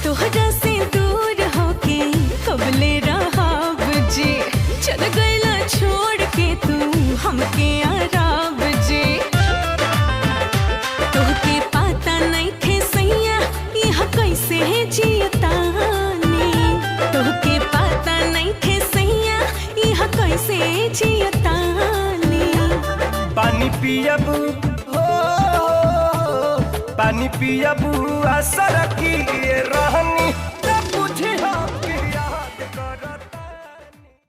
तोहरा से दूर होके कबले रहाब जी, चल गइला छोड़ के तू हमके आराब जी। तोहके पाता नइखे सैया यहाँ कैसे जियतानी, तोहके पाता नइखे सैया यहाँ कैसे जियतानी। पानी पियबू हो, पानी पियबू असर की रहनी